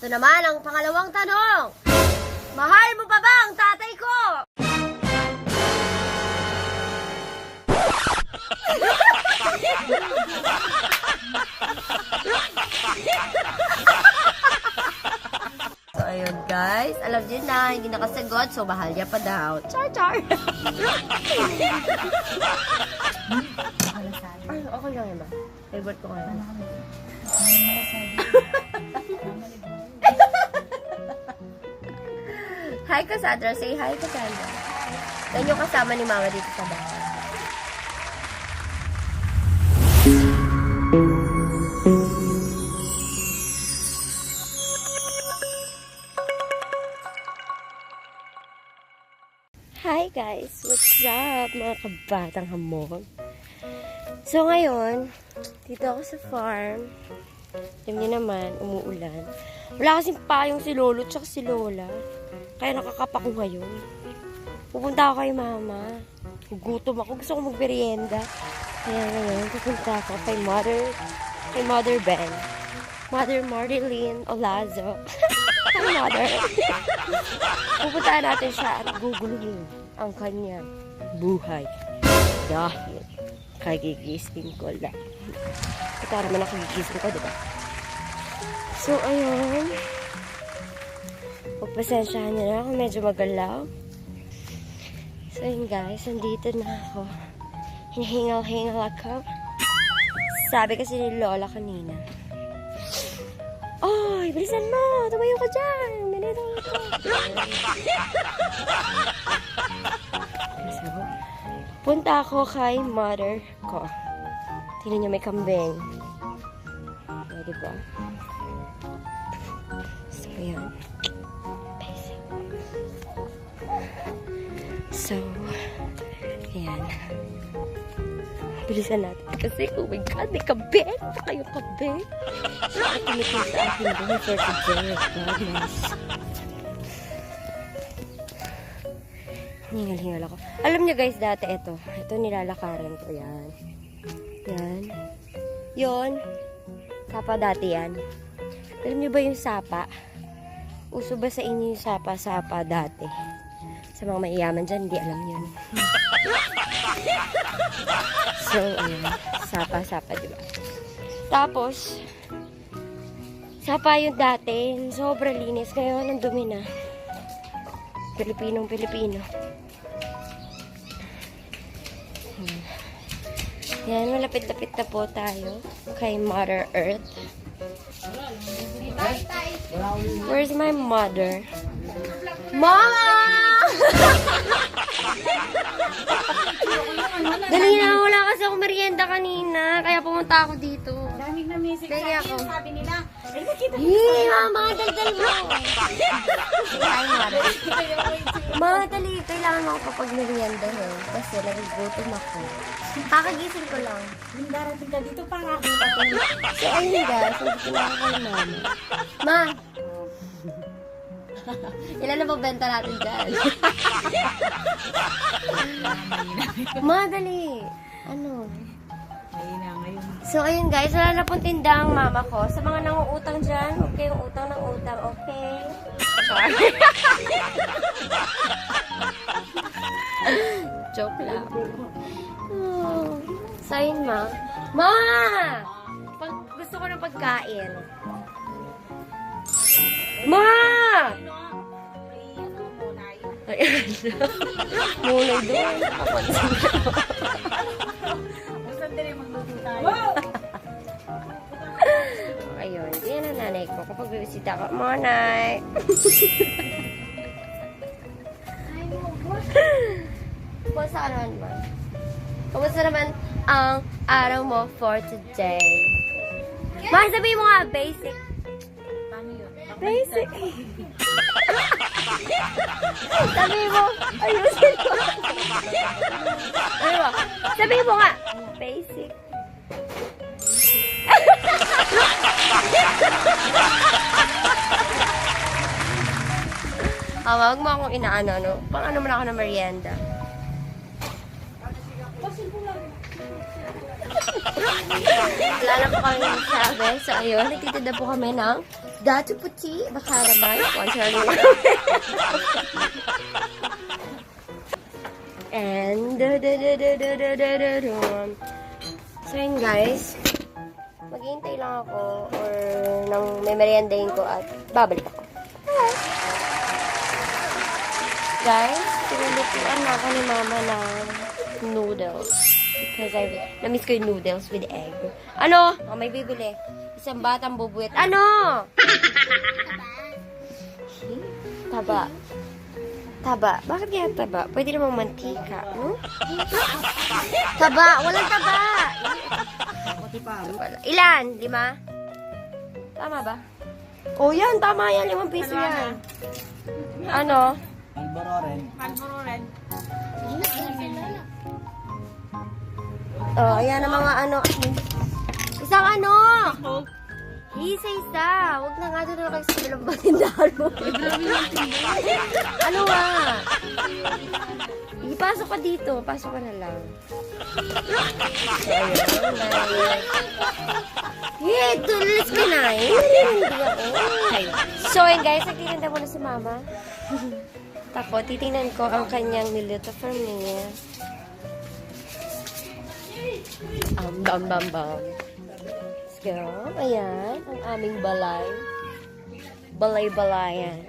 Ito naman ang pangalawang tanong. Mahal mo pa ba ang tatay ko? So, ayun guys. Alam niyo na, hindi nakasagot. So, mahal niya pa daw. Char, char. Ay, okay lang yun ba? Favorite ko ngayon. Hi, Cassandra. Say hi, Cassandra. Yan yung kasama ni Mama dito sa bahay. Hi guys! What's up mga kabatang hamog? So ngayon, dito ako sa farm. Alam niyo naman, umuulan. Wala kasing payong si Lolo at si Lola. Kaya nakakapa ko ngayon. Pupunta ako kay Mama. Gutom ako. Gusto ko magmerienda. Kaya ngayon, pupunta ako kay Mother Ben. Mother Marilyn Olazo. Hi, Mother. Pupunta natin siya at guguluhin ang kanyang buhay. Dahil kagigising ko lang. Ito naman ang kagigising ko, diba? So, ayun. Pagpasensyahan niyo na ako, medyo magalaw. So, yun guys, nandito na ako. Hinahingal-hingal ako. Sabi kasi ni Lola kanina, "Oy, bilisan mo! Tumayo ka dyan! Nandito ako." So, punta ako kay mother ko. Tingnan niyo, may kambing. O, diba? So, ayan. So, ayan. Bilisan natin. Kasi, oh my God, may kabeng. Baka yung kabeng. So, tumitin sa akin buhay for today. Goodness. Hingal-hingal ako. Alam niyo guys, dati ito. Ito nilalakaran ko. Yan. Yan. Yun. Sapa dati yan. Alam niyo ba yung sapa? Uso ba sa inyo yung sapa-sapa dati? Sa mga maiyaman dyan, hindi alam yun. So, ayan. Sapa-sapa, diba? Tapos, sapa yung dati. Sobrang linis. Ngayon, ang dumi na. Pilipinong-Pilipino. Yan, malapit-lapit na po tayo kay Mother Earth. Where's my mother? Mama! Dali na, wala kasi akong merienda kanina. Kaya pumunta ako dito. Daming na message sa Kaya akin. ako. Sabi nila, ay nakita Mama, daldal mo. Hi, Mother. Mga dali, kailangan mo ako kapag merienda kasi nagugutom ako. Kakagising ko lang. Yung darating ka dito para ako. So, ayun guys, hindi na ako kay Mama. Ma! Ilan na pagbenta natin dyan? Ma, dali. Ano? So, ayun guys, wala na pong tinda ang mama ko. Sa mga nanguutang dyan, okay, yung utang ng utang, okay? Sorry. Joke lang. Oh. So, ayun ma. Ma! Gusto ko ng pagkain. Ma! Ayan. Mulay doon. Sandali magluto tayo. Ayun. Yan ang nanay ko. Kapag bibisita ko, Monay! Kumusta ka naman ba? Kumusta naman ang araw mo for today? Ma, sabihin mo nga, basic. Paano yun? Basic. Sabihin mo, ayusin mo. Ano ba? Sabihin mo nga, basic. Wag mo akong inaano, no? Pang ano mo na ako ng merienda. Wala na po kami sabi. So, ayun, nagtitinda po kami ng Datu puti, baka naman. Sponsor nila. And, so yun guys, maghihintay lang ako or nang may meriendahin ko at babalik ako. Guys, pinulutuan na ako ni mama ng noodles. Because na-miss ko yung noodles with egg. Ano? Oh, may bibili. Isang batang bubuwit. Ano? Taba. Taba. Bakit kaya taba? Pwede namang mantika, no? Taba. Walang taba. Ilan? 5? Tama ba? Oh, yan. Tama yan. 5 piso yan. Ano? Malboro red. Oh, ayan ang mga ano. Isang ano? Isa-isa. Huwag na nga doon na kayo sa bilang batindahan mo. Ano nga? Ipasok ka dito. Pasok ka na lang. So, ayun. Hey, tulis ka na eh. Hindi ako. So, ayun guys. Nagkikanta muna si mama. Tako, titingnan ko ang kanyang niluto for me. Bam, bam, bam. Let's go. Ayan, ang aming balay. Balay-balayan.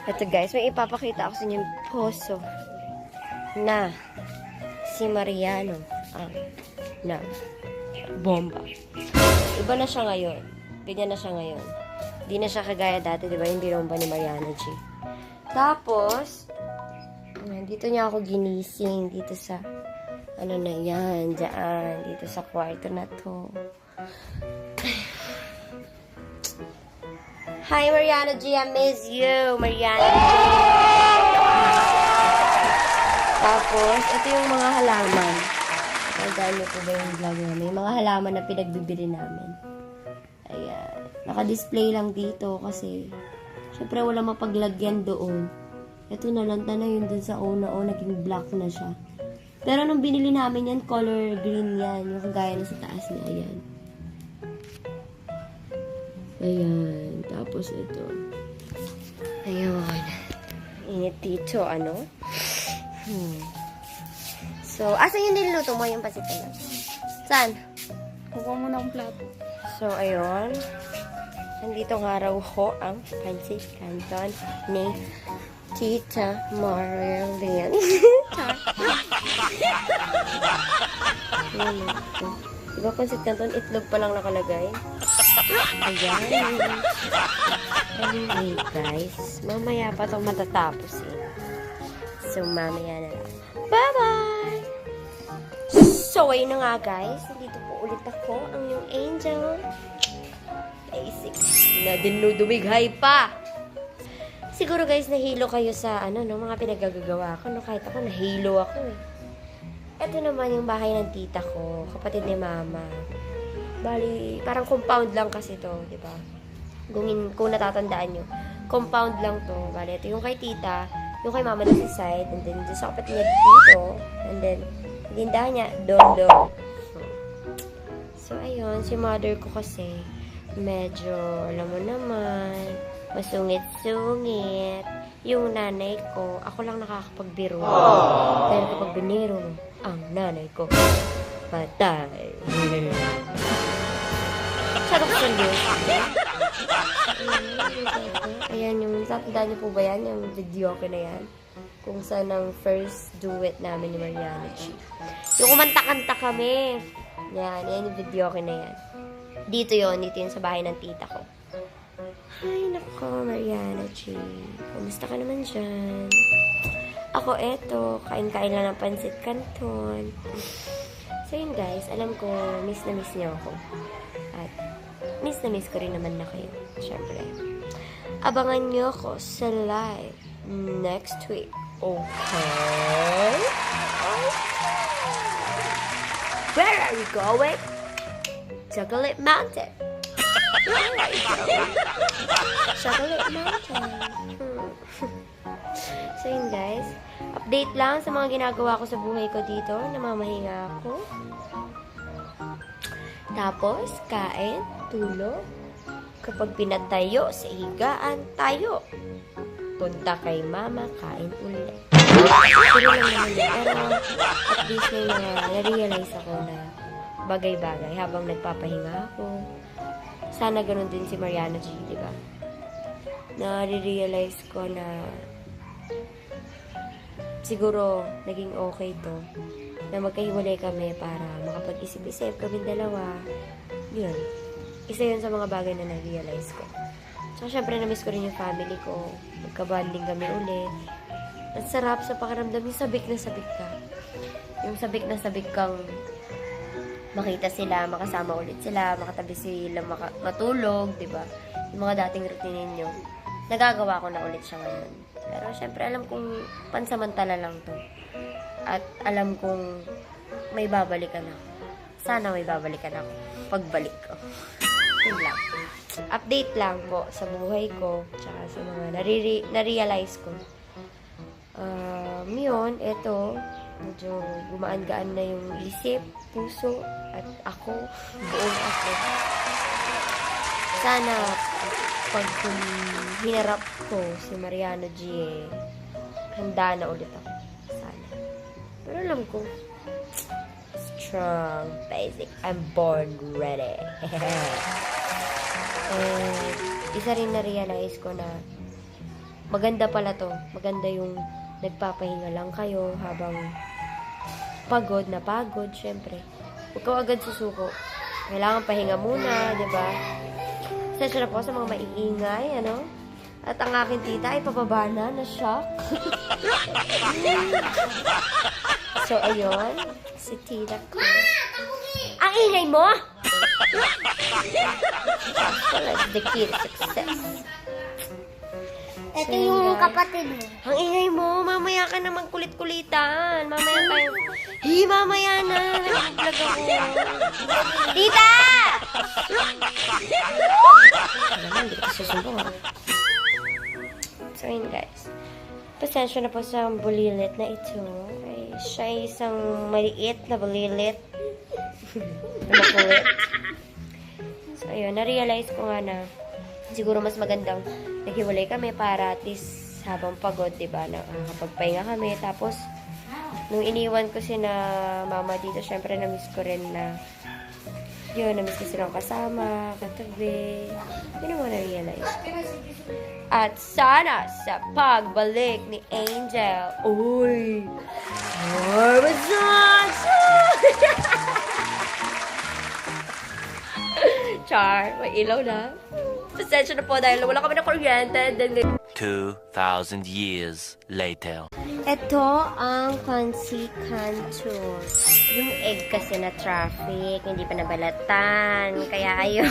Ito guys, may ipapakita ako sa inyong poso na si Mariano ang na bomba. Iba na siya ngayon. Ganyan na siya ngayon. Di na siya kagaya dati, di ba? Hindi bomba ni Mariano G. Tapos, dito niya ako ginising. Dito sa ano na yan, dyan, dito sa kwarto na to. Hi, Mariano G, I miss you, Mariano G. Tapos, ito yung mga halaman. Nagdaan niyo po ba yung vlog namin? Yung mga halaman na pinagbibili namin. Ayan. Naka-display lang dito kasi, syempre wala mapaglagyan doon. Ito nalanta na yun dun sa una naging black na siya. Pero nung binili namin yan, color green yan. Yung kagaya na sa taas niya. Ayan. Ayan. Tapos ito. Ayan. Init dito, ano? So, asan yung niluto mo yung pasit na? Saan? Kukuha mo na ang plato. So, ayun. Nandito nga raw ho ang pancit canton ni Tita Marilyn. Diba pancit canton, itlog pa lang nakalagay? Ayan. Anyway, guys. Mamaya pa itong matatapos eh. So, mamaya na lang. Bye-bye! So, ayun na nga, guys. Nandito po ulit ako, ang yung angel. Basic. Na dinudumighay pa. Siguro guys, nahilo kayo sa mga pinagagagawa ko. No? Kahit ako, nahilo ako eh. Ito naman yung bahay ng tita ko, kapatid ni mama. Bali, parang compound lang kasi to, di ba? Kung natatandaan nyo. Compound lang to. Bali, ito yung kay tita, yung kay mama na sa side, and then yung sa kapatid niya dito, and then, tindahan niya, doon. So, ayun, si mother ko kasi, medyo, alam mo naman, masungit-sungit. Yung nanay ko, ako lang nakakapagbiro. Dahil kapag biniro mo, ang nanay ko, patay. Sarap sa Diyos. Ayan, yung tatandaan niyo po ba yan? Yung video ko na yan? Kung saan ang first duet namin ni Mariano G. Yung kumanta-kanta kami. Yan yung video ko na yan. Dito yun sa bahay ng tita ko. Ay, nako, Mariano G. Kumusta ka naman dyan? Ako, eto, kain-kain lang ng pancit canton. So, yun guys, alam ko, miss na miss niyo ako. At, miss na miss ko rin naman na kayo. Siyempre. Abangan niyo ako sa live next week. Okay? Where are you going? Chocolate Mountain. Where are you going? Chocolate Mountain. So yun guys, update lang sa mga ginagawa ko sa buhay ko dito. Namamahinga ako. Tapos, kain, tulog. Kapag pinatayo sa higaan tayo, punta kay mama, kain ulit. Pero lang naman yun. Pero at least may mga na-realize ako na bagay-bagay habang nagpapahinga ako. Sana ganun din si Mariana G, di ba? Na-realize ko na siguro naging okay to na magkahiwalay kami para makapag-isip-isip kaming dalawa. Yun. Isa yun sa mga bagay na na-realize ko. So, syempre, na-miss ko rin yung family ko. Magka-bonding kami ulit. Ang sarap sa pakiramdam. Yung sabik na sabik ka. Yung sabik na sabik kang makita sila, makasama ulit sila, makatabi sila, matulog, diba? Yung mga dating routine ninyo. Nagagawa ko na ulit siya ngayon. Pero, syempre, alam kong pansamantala lang to. At alam kong may babalikan ako. Sana may babalikan ako. Pagbalik ko. Yun lang. Update lang po sa buhay ko tsaka sa mga na-realize ko. Yun, eto, medyo gumaan-gaan na yung isip, puso, at ako, buong ako. Sana, pag hinarap ko si Mariano G, handa na ulit ako. Sana. Pero alam ko, strong, basic, I'm born ready. Isa rin na-realize ko na maganda pala to. Maganda yung nagpapahinga lang kayo habang pagod na pagod, syempre. Huwag ka agad susuko. Kailangan pahinga muna, di ba? Sensya na po sa mga maiingay, ano? At ang aking tita ay pababa na shock. So, ayun. Si tita ko. Ang ingay mo! That's the key to success. Ito yung kapatid mo. Ang ingay mo, mamaya ka na magkulit-kulitan. Mamaya tayo. Mamaya na. Nag-vlog ako. Tita! Alam, hindi ko susumbong. So, yun guys. Pasensya na po sa bulilit na ito. Ay, siya ay isang maliit na bulilit. Na makulit. So, ayun. Na-realize ko nga na siguro mas magandang naghiwalay kami para at least habang pagod, diba, nakakapagpahinga kami. Tapos, nung iniwan ko si na mama dito, syempre na-miss ko rin na yun, na-miss ko silang kasama, katabi. Yun naman na-realize. At sana sa pagbalik ni Angel, uy! Oh, what's up? Char, may ilaw na. Pasensya na po dahil wala kami na kuryente. 2,000 years later. Ito ang Fancy Canton. Yung egg kasi na traffic, hindi pa nabalatan. Kaya ayun.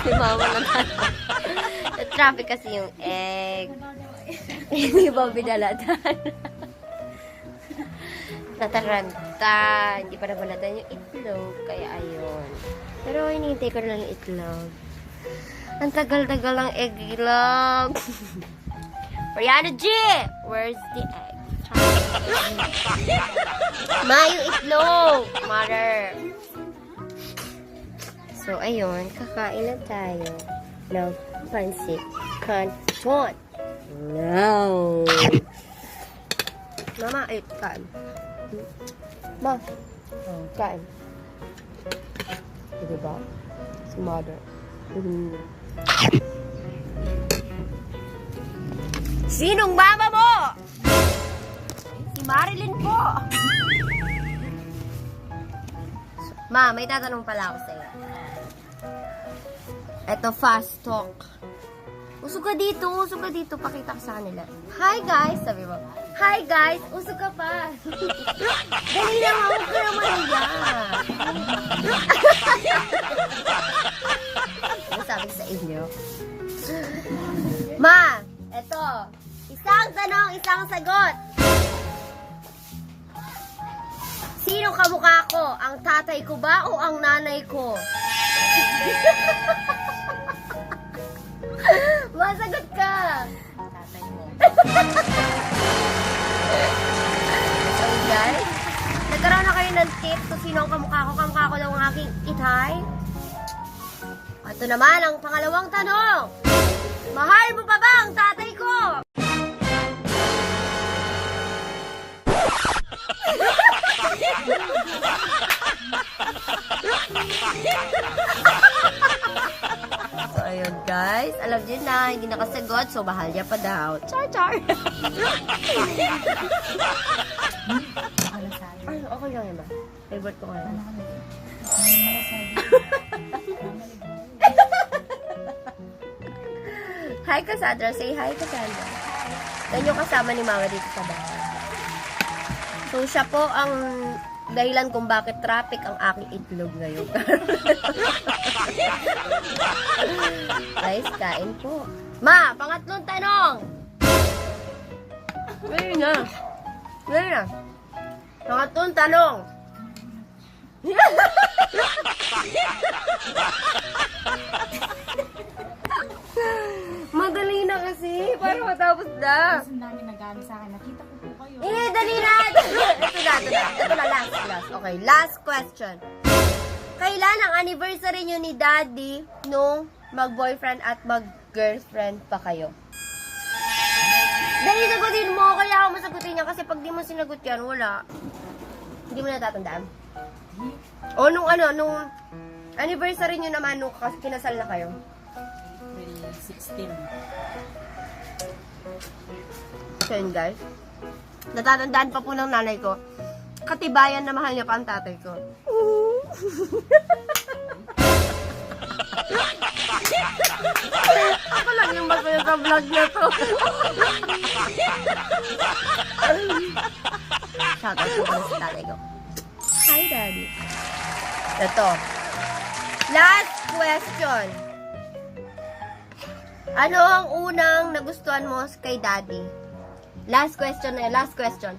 Si mama na sa traffic kasi yung egg. Hindi ba binalatan? Nataragta. Hindi pa nabalatan yung itlog. Kaya ayun. Pero hinihintay ko na lang yung itlog. Ang tagal-tagal ng egg itlog. Mariana G! Where's the egg? Ma, yung itlog! Mother! So, ayun. Kakain na tayo ng pancit canton. No! Mama, kain. Ma, kain. Diba? Si mother. Sinong mama mo? Si Marilyn po. Ma, may tatanong pala ako sa'yo. Ito, fast talk. Usog ka dito, pakita ka sa kanila. Hi guys, sabi mo. Hi guys, usog ka pa. Dali na, huwag ka naman yan. Ano sabi sa inyo? Ma, eto. Isang tanong, isang sagot. Sino kamukha ko? Ang tatay ko ba o ang nanay ko? Masagot ka. Tatay mo. So guys, nagkaroon na kayo ng tip kung sino ang kamukha ko. Kamukha ko daw ang aking itay. At Ito naman ang pangalawang tanong. Mahal mo pa ba ang tatay ko? So, ayun guys. Alam niyo na, hindi nakasagot. So, mahal niya pa daw. Char, char. Ay, okay lang yun ba? Favorite ko ngayon. Hi, Cassandra. Say hi, Cassandra. Yan yung kasama ni Mama dito sa bahay. So, siya po ang dahilan kung bakit traffic ang aking itlog ngayon. Guys, kain po. Ma, pangatlong tanong. Ngayon na. Ngayon na. Pangatlong tanong. Madali na kasi. Para matapos na. Ang dami nagaling sa akin. Nakita ko po kayo. Dali na. Ito na. Last. Okay, last question. Kailan ang anniversary nyo ni Daddy nung mag-boyfriend at mag-girlfriend pa kayo? Dali, sagutin mo. Kaya ako masagutin niya kasi pag di mo sinagot yan, wala. Hindi mo natatandaan. O nung anniversary nyo naman nung kinasal na kayo? April 16. So yun guys, natatandaan pa po ng nanay ko, katibayan na mahal niya pa ang tatay ko. Ako lang yung masaya sa vlog na to. Shoutout po pala sa tatay ko. Hi, Daddy. Ito. Last question. Ano ang unang nagustuhan mo kay Daddy? Last question na yun. Last question.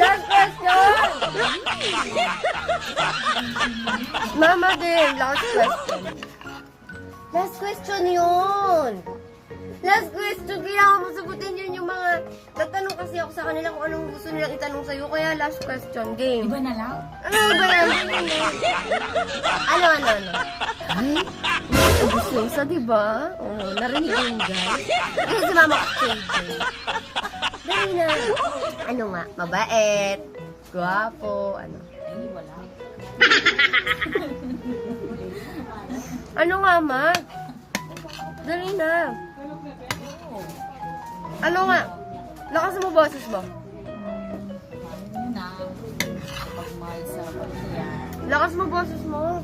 Last question! Mama din. Last question. Last question yun. Last question. Kailangan mo sagutin yun yung mga... Tatanong kasi ako sa kanila kung anong gusto nilang itanong sa'yo. Kaya last question. Game. Iba na lang? Ano ba yan? Ano? Ay, gusto diba? Oh, narinig yun, guys. Kasi si Mama ko KJ. Dali na. Ano nga? Mabait. Guwapo. Ano? Ay, wala. Ano nga, Ma? Dali na. Ano nga? Lakas mo boses mo. Yun na. Pagmahal sa pamilya. Lakas mo boses mo.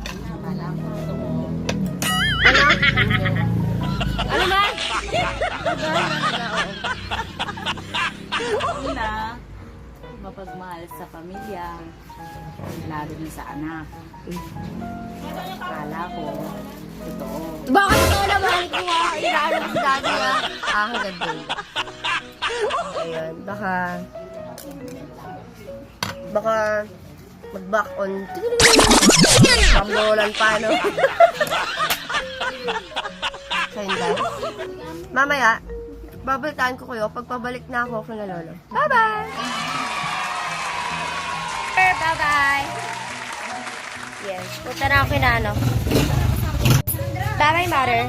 Akala ko ito mo. Ano? Ano ba? Una, mapagmahal sa pamilya. Lalo na sa anak. Akala ko, totoo. Bakit ito naman ko ha? Inaano ko si Daddy ha? Hanggang doon. Ayan, baka mag-back on. Kambolan pa, no? So yun guys. Mamaya, babalitaan ko kayo pag pabalik na ako kung lolo. Bye-bye! Bye-bye! Yes, punta na ako kinano. Bye-bye, mother.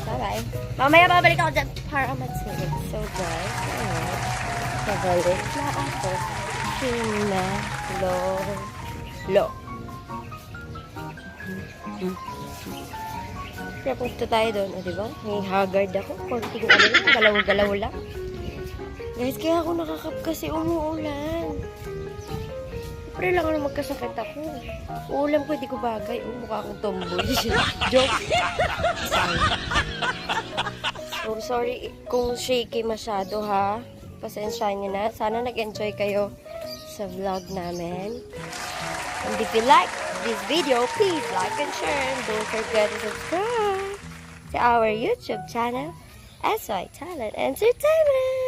Bye-bye. Mamaya babalik ako dyan para matulog. So guys, ayun. Babalik na ako. Lo. Kaya punta tayo doon, o diba? May haggard ako. Konting ano lang, galaw-galaw lang. Guys, kaya ako nakakap kasi umuulan. Pero lang na magkasakit ako. Uulam ko, hindi ko bagay. Mukha akong tomboy. Joke. Sorry kung shaky masyado ha. Pasensya nyo na. Sana nag-enjoy kayo sa vlog namin. And if you like this video, please like and share. And don't forget to subscribe to our YouTube channel, SY Talent Entertainment.